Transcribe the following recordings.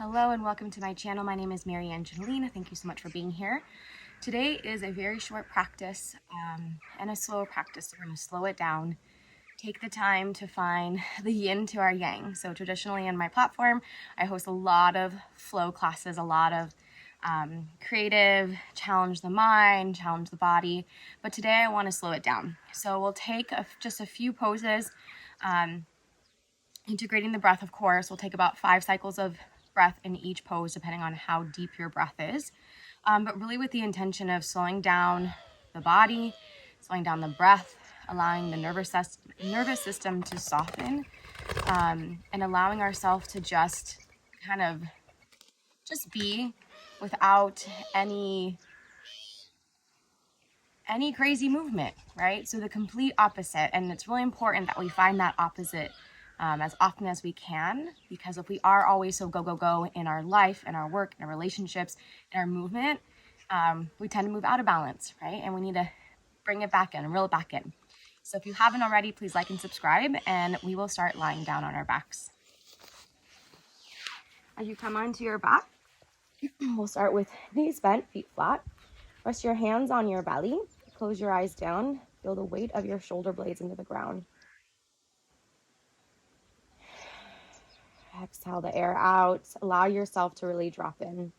Hello and welcome to my channel. My name is MaryAnngeline. Thank you so much for being here. Today is a very short practice and a slow practice. So we're going to slow it down. Take the time to find the yin to our yang. So traditionally in my platform, I host a lot of flow classes, a lot of creative, challenge the mind, challenge the body. But today I want to slow it down. So we'll take just a few poses, integrating the breath, of course. We'll take about 5 cycles of breath in each pose, depending on how deep your breath is. But really with the intention of slowing down the body, slowing down the breath, allowing the nervous system to soften, and allowing ourselves to just kind of just be without any crazy movement, right? So the complete opposite. And it's really important that we find that opposite as often as we can, because if we are always so go in our life, in our work, in our relationships, in our movement, we tend to move out of balance, right? And we need to bring it back in and reel it back in. So if you haven't already, please like and subscribe, and we will start lying down on our backs. As you come onto your back, we'll start with knees bent, feet flat. Rest your hands on your belly. Close your eyes down. Feel the weight of your shoulder blades into the ground. Exhale the air out. Allow yourself to really drop in.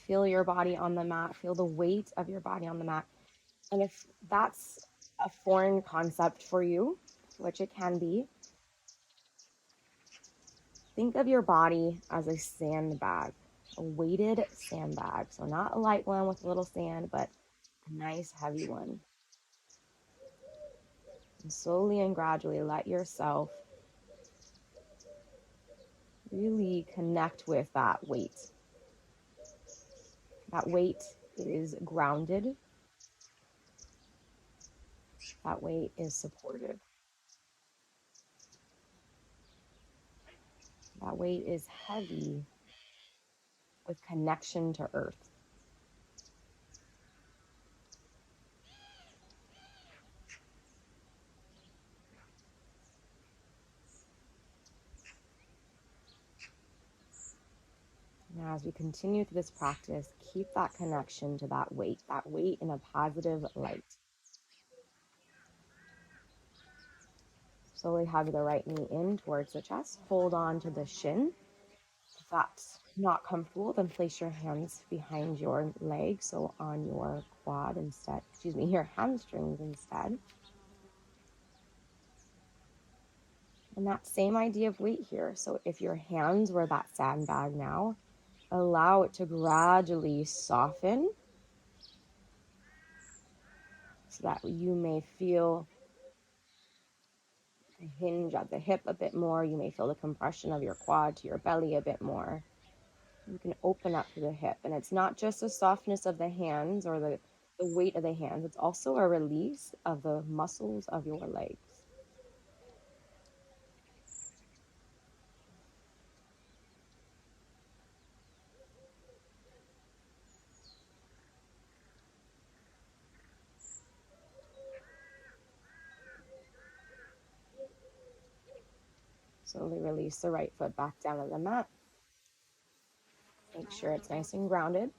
Feel your body on the mat. Feel the weight of your body on the mat. And if that's a foreign concept for you, which it can be, think of your body as a sandbag, a weighted sandbag. So not a light one with a little sand, but a nice heavy one. And slowly and gradually let yourself really connect with that weight. That weight is grounded. That weight is supportive. That weight is heavy with connection to earth. Now, as we continue through this practice, keep that connection to that weight in a positive light. Slowly hug the right knee in towards the chest. Hold on to the shin. If that's not comfortable, then place your hands behind your leg, so on your quad instead, your hamstrings instead. And that same idea of weight here. So if your hands were that sandbag now, allow it to gradually soften so that you may feel the hinge at the hip a bit more. You may feel the compression of your quad to your belly a bit more. You can open up to the hip. And it's not just the softness of the hands or the weight of the hands. It's also a release of the muscles of your legs. Slowly release the right foot back down on the mat. Make sure it's nice and grounded.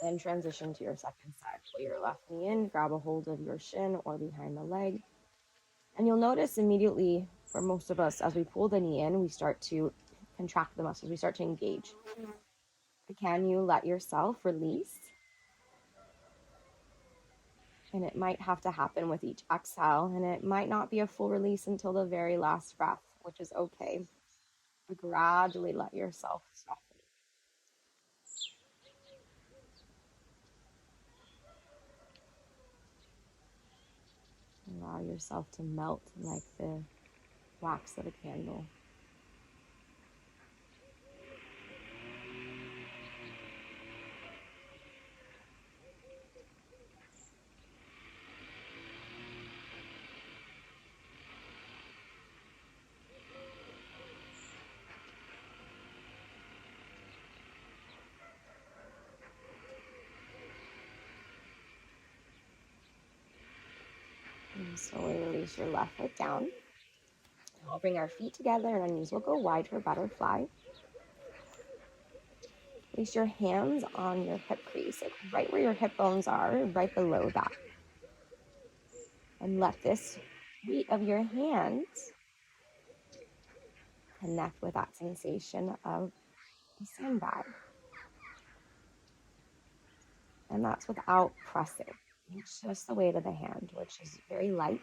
Then transition to your second side. Pull your left knee in, grab a hold of your shin or behind the leg. And you'll notice immediately, for most of us, as we pull the knee in, we start to contract the muscles. We start to engage. Can you let yourself release? And it might have to happen with each exhale, and it might not be a full release until the very last breath, which is okay. But gradually let yourself soften. Allow yourself to melt like the wax of a candle. And slowly release your left foot down. I'll bring our feet together and our knees will go wide for butterfly. Place your hands on your hip crease, like right where your hip bones are, right below that. And let this weight of your hands connect with that sensation of the sandbag. And that's without pressing. It's just the weight of the hand, which is very light.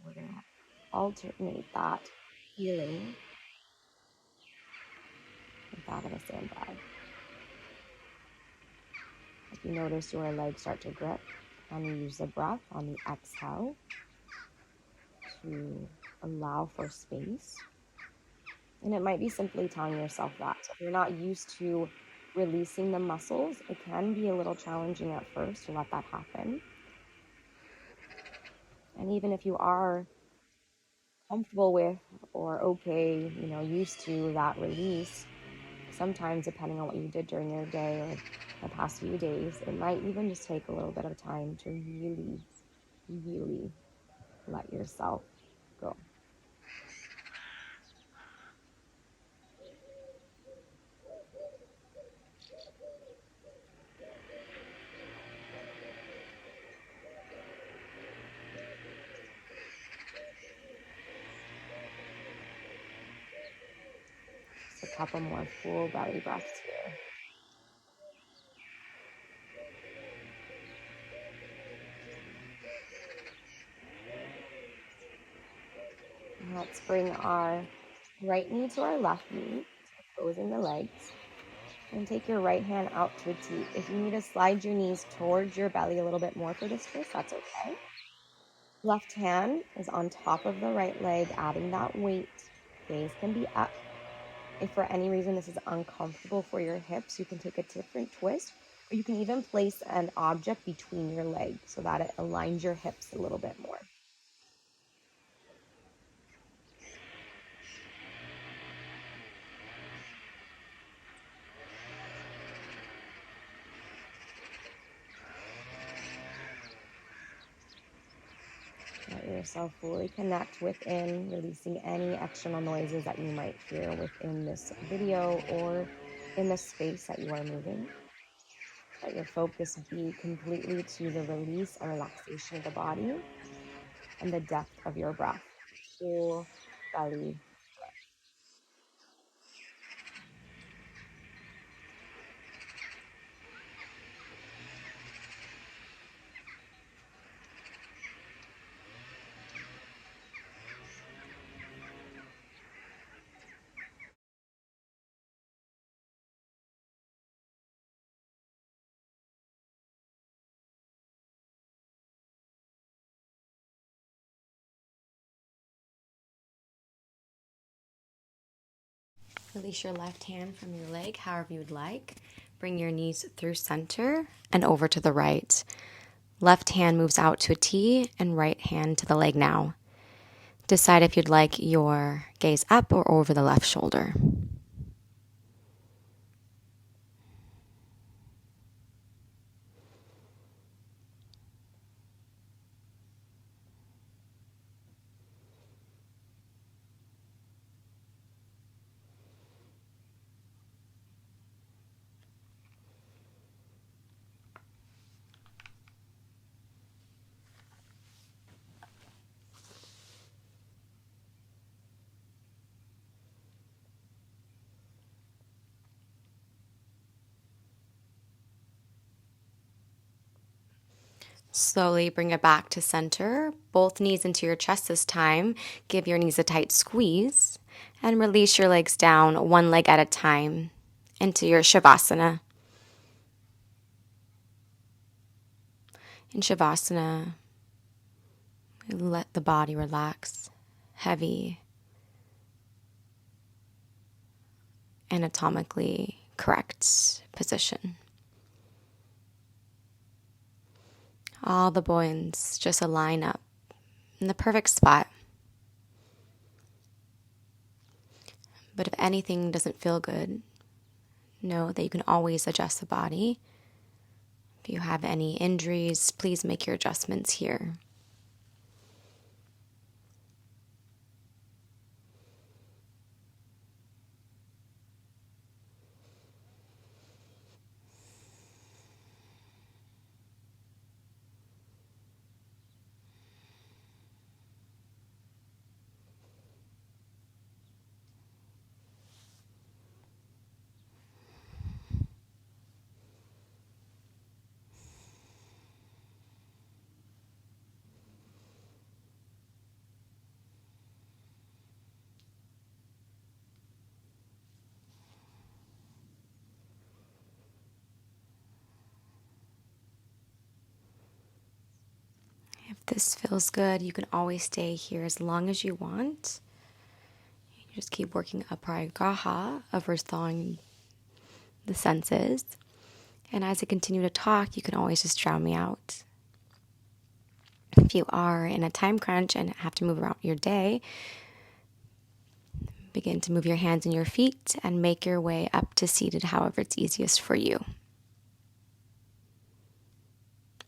We're going to alternate that feeling with that of a sandbag. If you notice your legs start to grip, and you use the breath on the exhale to allow for space. And it might be simply telling yourself that. So if you're not used to releasing the muscles, it can be a little challenging at first to let that happen. And even if you are comfortable with or okay, used to that release, sometimes depending on what you did during your day or the past few days, it might even just take a little bit of time to really, really let yourself go. Just a couple more full belly breaths here. Let's bring our right knee to our left knee, opposing the legs. And take your right hand out to a T. If you need to slide your knees towards your belly a little bit more for this twist, that's okay. Left hand is on top of the right leg, adding that weight. Gaze can be up. If for any reason this is uncomfortable for your hips, you can take a different twist, or you can even place an object between your legs so that it aligns your hips a little bit more. Let yourself fully connect within, releasing any external noises that you might hear within this video or in the space that you are moving. Let your focus be completely to the release and relaxation of the body and the depth of your breath. Full belly. Release your left hand from your leg, however you would like. Bring your knees through center and over to the right. Left hand moves out to a T and right hand to the leg now. Decide if you'd like your gaze up or over the left shoulder. Slowly bring it back to center. Both knees into your chest this time. Give your knees a tight squeeze. And release your legs down, one leg at a time, into your Savasana. In Savasana, let the body relax, heavy, anatomically correct position. All the bones just align up in the perfect spot. But if anything doesn't feel good, know that you can always adjust the body. If you have any injuries, please make your adjustments here. this feels good, you can always stay here as long as you want. You just keep working aparigraha of restoring the senses. And as I continue to talk, you can always just drown me out. If you are in a time crunch and have to move around your day, begin to move your hands and your feet and make your way up to seated, however it's easiest for you.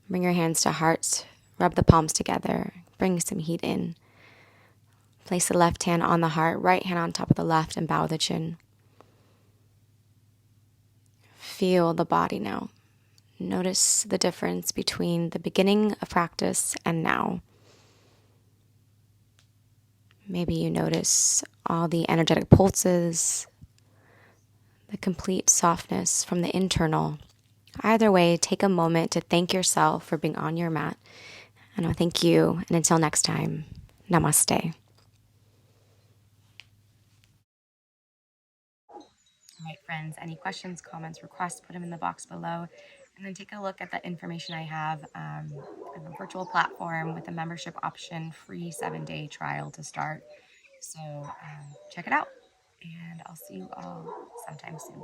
Bring your hands to heart, rub the palms together, bring some heat in. Place the left hand on the heart, right hand on top of the left, and bow the chin. Feel the body now. Notice the difference between the beginning of practice and now. Maybe you notice all the energetic pulses, the complete softness from the internal. Either way, take a moment to thank yourself for being on your mat. And I thank you. And until next time, namaste. All right, friends, any questions, comments, requests, put them in the box below. And then take a look at the information I have. I have a virtual platform with a membership option, free 7-day trial to start. So check it out. And I'll see you all sometime soon.